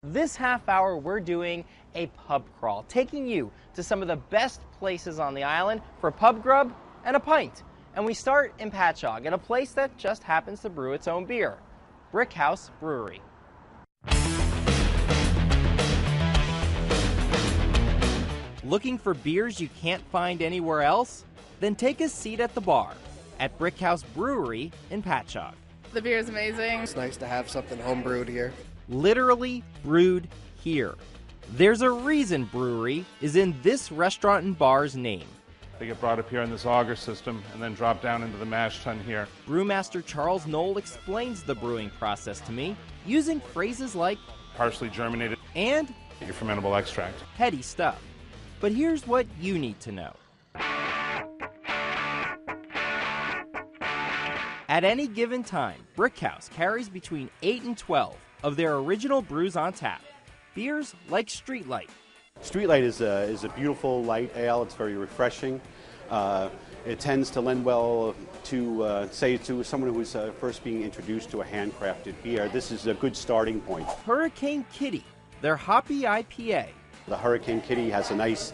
This half hour, we're doing a pub crawl, taking you to some of the best places on the island for pub grub and a pint. And we start in Patchogue, at a place that just happens to brew its own beer, Brickhouse Brewery. Looking for beers you can't find anywhere else? Then take a seat at the bar at Brickhouse Brewery in Patchogue. The beer is amazing. It's nice to have something home brewed here. Literally brewed here. There's a reason brewery is in this restaurant and bar's name. They get brought up here in this auger system and then drop down into the mash tun here. Brewmaster Charles Knoll explains the brewing process to me using phrases like Partially germinated and your fermentable extract. heady stuff. But here's what you need to know. At any given time, Brickhouse carries between 8 and 12 of their original brews on tap. Beers like Streetlight. Streetlight is a beautiful light ale. It's very refreshing. It tends to lend well to, say, to someone who's first being introduced to a handcrafted beer. This is a good starting point. Hurricane Kitty, their hoppy IPA. The Hurricane Kitty has a nice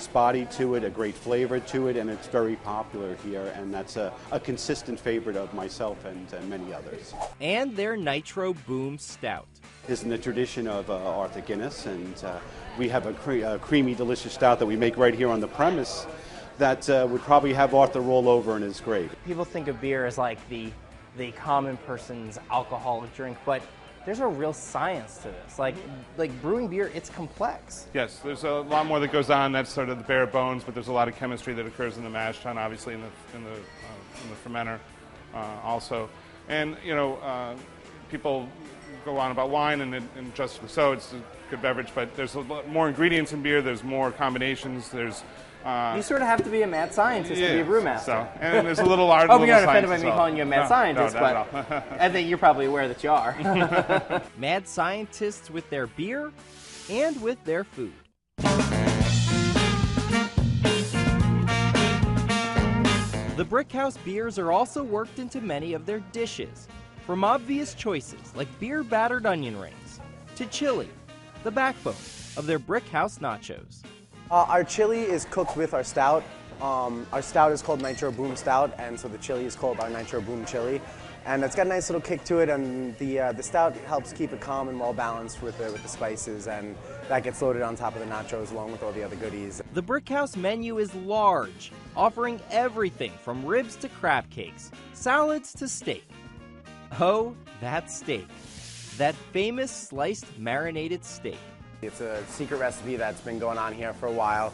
body to it, a great flavor to it, and it's very popular here, and that's a consistent favorite of myself and many others. And their Nitro Boom Stout. This is in the tradition of Arthur Guinness, and we have a creamy, delicious stout that we make right here on the premise that would probably have Arthur roll over in his grave. People think of beer as like the common person's alcoholic drink, but there's a real science to this. Like brewing beer, it's complex. Yes, there's a lot more that goes on. That's sort of the bare bones, but there's a lot of chemistry that occurs in the mash tun, obviously in the fermenter also. And people go on about wine and just so it's a good beverage, but there's a lot more ingredients in beer. There's more combinations. There's you sort of have to be a mad scientist to be a brewmaster. So, and there's a little art. Oh, you're not offended by me calling you a mad scientist, no, but I think you're probably aware that you are. Mad scientists with their beer and with their food. The Brickhouse beers are also worked into many of their dishes, from obvious choices like beer-battered onion rings to chili, the backbone of their Brickhouse nachos. Our chili is cooked with our stout. Our stout is called Nitro Boom Stout, and so the chili is called our Nitro Boom Chili. And it's got a nice little kick to it, and the stout helps keep it calm and well balanced with the spices, and that gets loaded on top of the nachos along with all the other goodies. The Brickhouse menu is large, offering everything from ribs to crab cakes, salads to steak. Oh, that steak. That famous sliced marinated steak. It's a secret recipe that's been going on here for a while.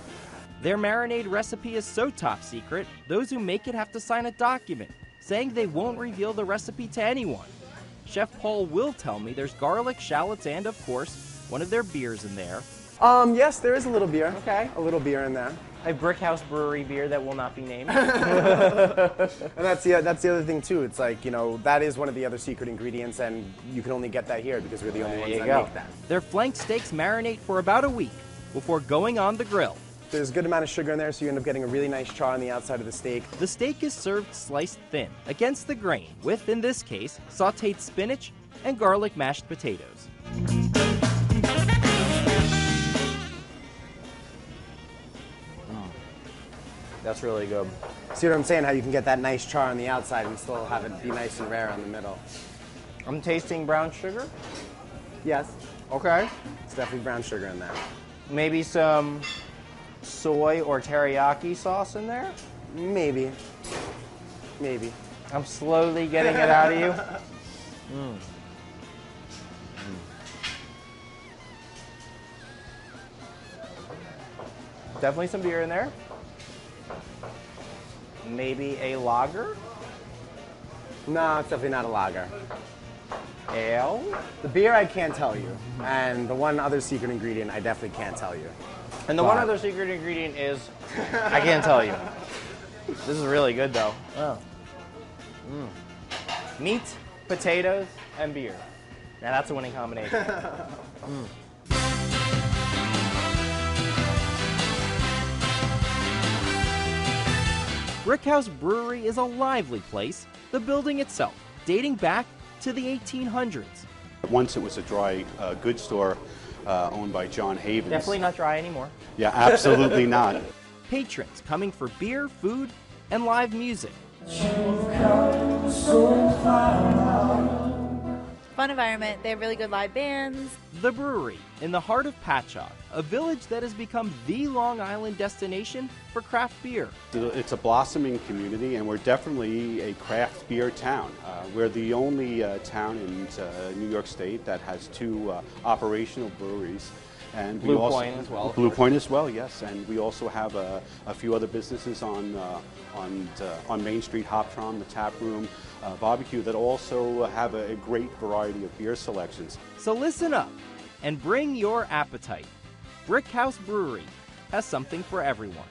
Their marinade recipe is so top secret, those who make it have to sign a document saying they won't reveal the recipe to anyone. Chef Paul will tell me there's garlic, shallots, and, of course, one of their beers in there. Yes, there is a little beer. Okay. A little beer in there. A Brickhouse Brewery beer that will not be named. And that's the other thing too. It's like, that is one of the other secret ingredients, and you can only get that here because we're the only ones that make that. Their flank steaks marinate for about a week before going on the grill. There's a good amount of sugar in there, so you end up getting a really nice char on the outside of the steak. The steak is served sliced thin against the grain with, in this case, sautéed spinach and garlic mashed potatoes. That's really good. See what I'm saying? How you can get that nice char on the outside and still have it be nice and rare on the middle. I'm tasting brown sugar. Yes, Okay. it's definitely brown sugar in there. Maybe some soy or teriyaki sauce in there. Maybe. Maybe. I'm slowly getting it out of you. Definitely some beer in there. Maybe a lager. No, it's definitely not a lager. Ale. The beer I can't tell you, and the one other secret ingredient I definitely can't tell you. And the one other secret ingredient is, I can't tell you. This is really good though. Oh. Meat, potatoes, and beer. Now that's a winning combination. Brickhouse Brewery is a lively place, the building itself dating back to the 1800s. once it was a dry goods store owned by John Havens. Definitely not dry anymore. Yeah, absolutely not. Patrons coming for beer, food, and live music. Fun environment. They have really good live bands. The Brewery in the heart of Patchogue, a village that has become the Long Island destination for craft beer. It's a blossoming community, and we're definitely a craft beer town. We're the only town in New York State that has 2 operational breweries. And Blue Point as well. Blue Point as well, yes. And we also have a few other businesses on Main Street, Hoptron, the Tap Room, Barbecue, that also have a great variety of beer selections. So listen up and bring your appetite. Brickhouse Brewery has something for everyone.